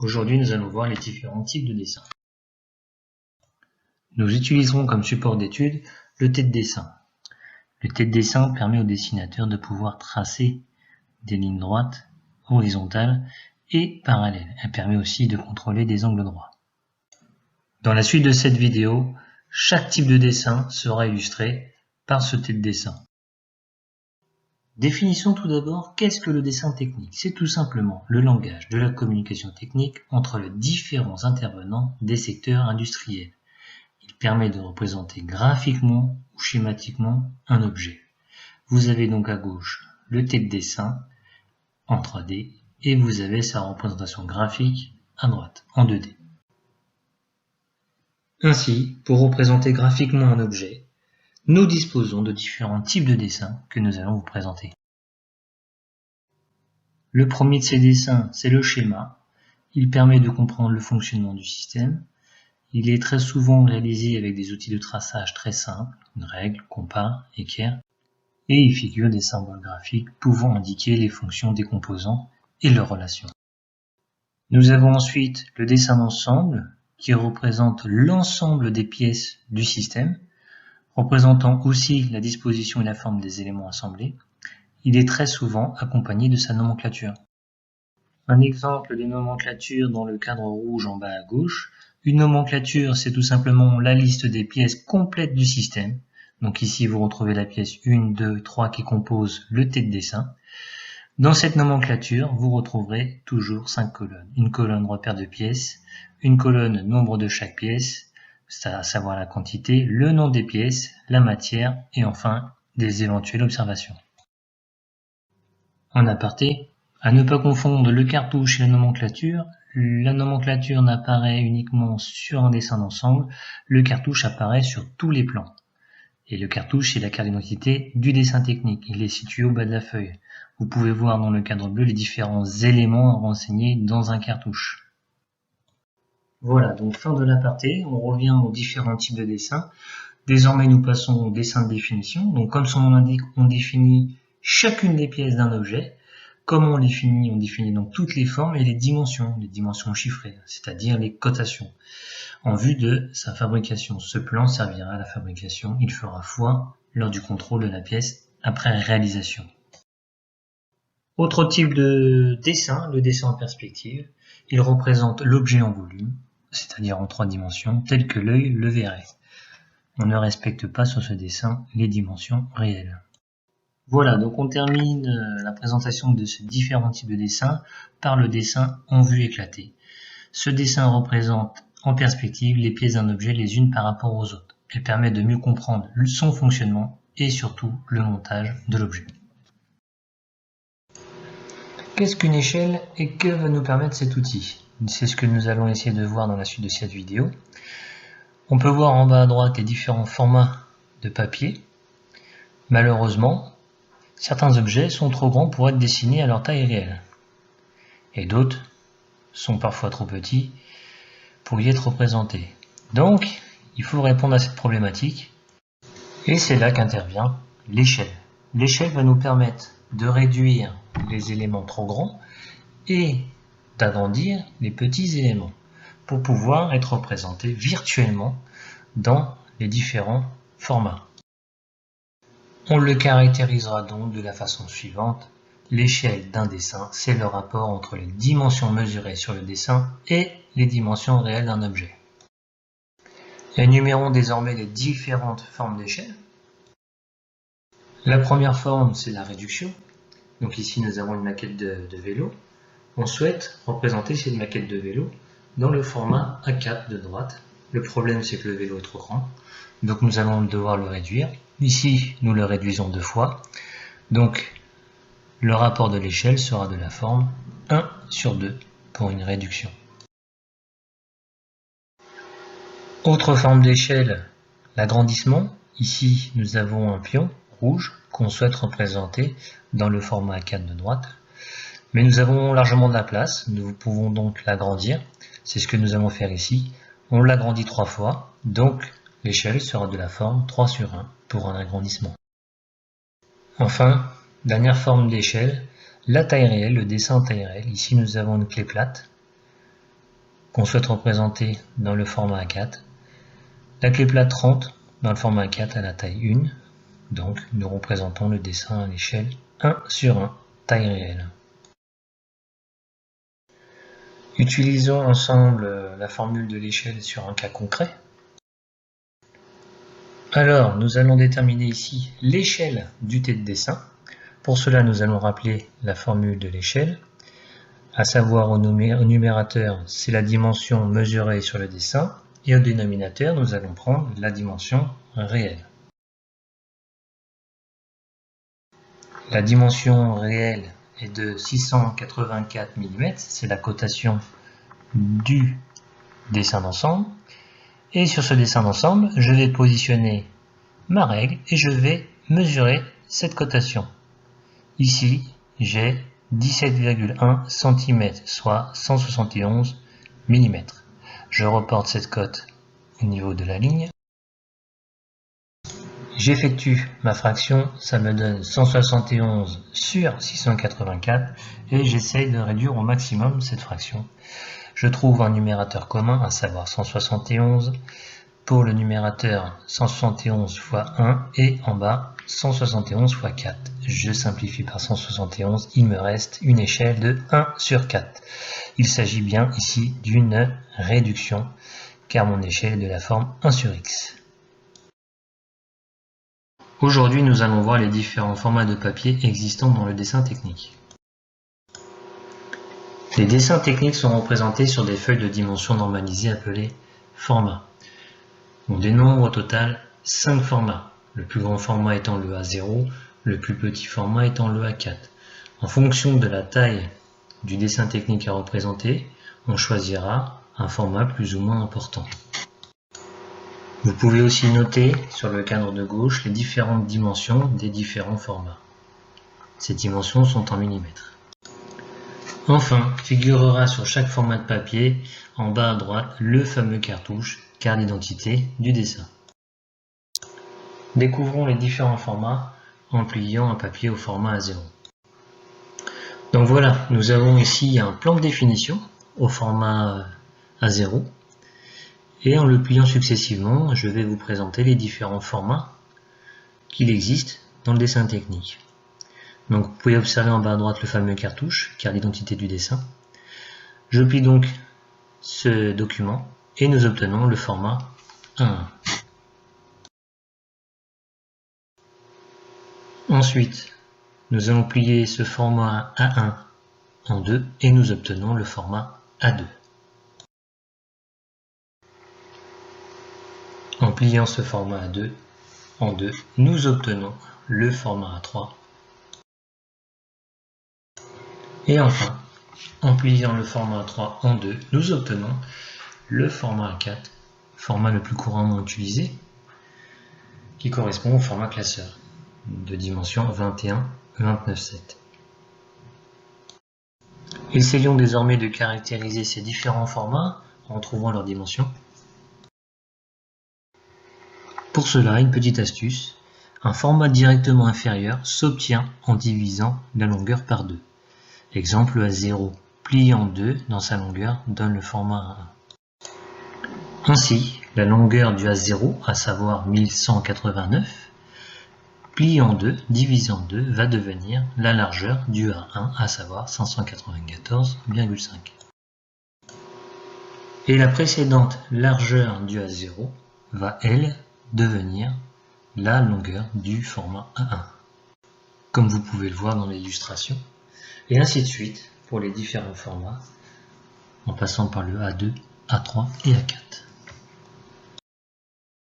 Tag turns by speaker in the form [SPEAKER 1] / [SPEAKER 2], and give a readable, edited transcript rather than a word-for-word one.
[SPEAKER 1] Aujourd'hui, nous allons voir les différents types de dessins. Nous utiliserons comme support d'étude le tête de dessin. Le tête de dessin permet au dessinateur de pouvoir tracer des lignes droites, horizontales et parallèles. Elle permet aussi de contrôler des angles droits. Dans la suite de cette vidéo, chaque type de dessin sera illustré par ce tête de dessin. Définissons tout d'abord qu'est-ce que le dessin technique. C'est tout simplement le langage de la communication technique entre les différents intervenants des secteurs industriels. Il permet de représenter graphiquement ou schématiquement un objet. Vous avez donc à gauche le tête de dessin en 3D et vous avez sa représentation graphique à droite en 2D. Ainsi, pour représenter graphiquement un objet, nous disposons de différents types de dessins que nous allons vous présenter. Le premier de ces dessins, c'est le schéma. Il permet de comprendre le fonctionnement du système. Il est très souvent réalisé avec des outils de traçage très simples, une règle, compas, équerre, et il figure des symboles graphiques pouvant indiquer les fonctions des composants et leurs relations. Nous avons ensuite le dessin d'ensemble qui représente l'ensemble des pièces du système, représentant aussi la disposition et la forme des éléments assemblés. Il est très souvent accompagné de sa nomenclature. Un exemple des nomenclatures dans le cadre rouge en bas à gauche. Une nomenclature, c'est tout simplement la liste des pièces complètes du système. Donc ici, vous retrouvez la pièce 1, 2, 3 qui compose le tête de dessin. Dans cette nomenclature, vous retrouverez toujours 5 colonnes. Une colonne repère de pièces, une colonne nombre de chaque pièce, à savoir la quantité, le nom des pièces, la matière et enfin des éventuelles observations. En aparté, à ne pas confondre le cartouche et la nomenclature n'apparaît uniquement sur un dessin d'ensemble, le cartouche apparaît sur tous les plans. Et le cartouche, c'est la carte d'identité du dessin technique, il est situé au bas de la feuille. Vous pouvez voir dans le cadre bleu les différents éléments renseignés dans un cartouche. Voilà, donc fin de l'aparté, on revient aux différents types de dessins. Désormais, nous passons au dessin de définition. Donc comme son nom l'indique, on définit chacune des pièces d'un objet. Comment on définit? On définit donc toutes les formes et les dimensions chiffrées, c'est-à-dire les cotations, en vue de sa fabrication. Ce plan servira à la fabrication, il fera foi lors du contrôle de la pièce après réalisation. Autre type de dessin, le dessin en perspective. Il représente l'objet en volume, c'est-à-dire en 3 dimensions, tel que l'œil le verrait. On ne respecte pas sur ce dessin les dimensions réelles. Voilà, donc on termine la présentation de ces différents types de dessins par le dessin en vue éclatée. Ce dessin représente en perspective les pièces d'un objet les unes par rapport aux autres. Elle permet de mieux comprendre son fonctionnement et surtout le montage de l'objet. Qu'est-ce qu'une échelle et que va nous permettre cet outil? C'est ce que nous allons essayer de voir dans la suite de cette vidéo. On peut voir en bas à droite les différents formats de papier. Malheureusement, certains objets sont trop grands pour être dessinés à leur taille réelle. Et d'autres sont parfois trop petits pour y être représentés. Donc, il faut répondre à cette problématique. Et c'est là qu'intervient l'échelle. L'échelle va nous permettre de réduire les éléments trop grands et d'agrandir les petits éléments pour pouvoir être représentés virtuellement dans les différents formats. On le caractérisera donc de la façon suivante. L'échelle d'un dessin, c'est le rapport entre les dimensions mesurées sur le dessin et les dimensions réelles d'un objet. Énumérons désormais les différentes formes d'échelle. La première forme, c'est la réduction. Donc ici, nous avons une maquette de vélo. On souhaite représenter cette maquette de vélo dans le format A4 de droite. Le problème, c'est que le vélo est trop grand. Donc nous allons devoir le réduire. Ici, nous le réduisons 2 fois. Donc, le rapport de l'échelle sera de la forme 1/2 pour une réduction. Autre forme d'échelle, l'agrandissement. Ici, nous avons un pion rouge qu'on souhaite représenter dans le format A4 de droite. Mais nous avons largement de la place, nous pouvons donc l'agrandir. C'est ce que nous allons faire ici. On l'agrandit 3 fois, donc l'échelle sera de la forme 3/1 pour un agrandissement. Enfin, dernière forme d'échelle, la taille réelle, le dessin en taille réelle. Ici, nous avons une clé plate qu'on souhaite représenter dans le format A4. La clé plate 30 dans le format A4 à la taille 1. Donc nous représentons le dessin à l'échelle 1/1, taille réelle. Utilisons ensemble la formule de l'échelle sur un cas concret. Alors, nous allons déterminer ici l'échelle d'unité de dessin. Pour cela, nous allons rappeler la formule de l'échelle, à savoir au numérateur, c'est la dimension mesurée sur le dessin, et au dénominateur, nous allons prendre la dimension réelle. La dimension réelle est de 684 mm, c'est la cotation du dessin d'ensemble. Et sur ce dessin d'ensemble, je vais positionner ma règle et je vais mesurer cette cotation. Ici, j'ai 17,1 cm, soit 171 mm. Je reporte cette cote au niveau de la ligne. J'effectue ma fraction, ça me donne 171 sur 684 et j'essaye de réduire au maximum cette fraction. Je trouve un numérateur commun, à savoir 171. Pour le numérateur, 171 fois 1 et en bas, 171 fois 4. Je simplifie par 171, il me reste une échelle de 1/4. Il s'agit bien ici d'une réduction, car mon échelle est de la forme 1/x. Aujourd'hui, nous allons voir les différents formats de papier existants dans le dessin technique. Les dessins techniques sont représentés sur des feuilles de dimension normalisées appelées formats. On dénombre au total 5 formats, le plus grand format étant le A0, le plus petit format étant le A4. En fonction de la taille du dessin technique à représenter, on choisira un format plus ou moins important. Vous pouvez aussi noter sur le cadre de gauche les différentes dimensions des différents formats. Ces dimensions sont en millimètres. Enfin, figurera sur chaque format de papier, en bas à droite, le fameux cartouche, carte d'identité du dessin. Découvrons les différents formats en pliant un papier au format A0. Donc voilà, nous avons ici un plan de définition au format A0. Et en le pliant successivement, je vais vous présenter les différents formats qu'il existe dans le dessin technique. Donc vous pouvez observer en bas à droite le fameux cartouche, carte d'identité du dessin. Je plie donc ce document et nous obtenons le format A1. Ensuite, nous allons plier ce format A1 en deux et nous obtenons le format A2. En pliant ce format A2 en deux, nous obtenons le format A3. Et enfin, en pliant le format A3 en deux, nous obtenons le format A4, format le plus couramment utilisé, qui correspond au format classeur, de dimension 21-29,7. Essayons désormais de caractériser ces différents formats en trouvant leurs dimensions. Pour cela, une petite astuce, un format directement inférieur s'obtient en divisant la longueur par 2. Exemple A0, plié en 2 dans sa longueur, donne le format A1. Ainsi, la longueur du A0, à savoir 1189, plié en 2, divisé en 2, va devenir la largeur du A1, à savoir 594,5. Et la précédente largeur du A0 va, elle, devenir la longueur du format A1, comme vous pouvez le voir dans l'illustration, et ainsi de suite pour les différents formats, en passant par le A2, A3 et A4.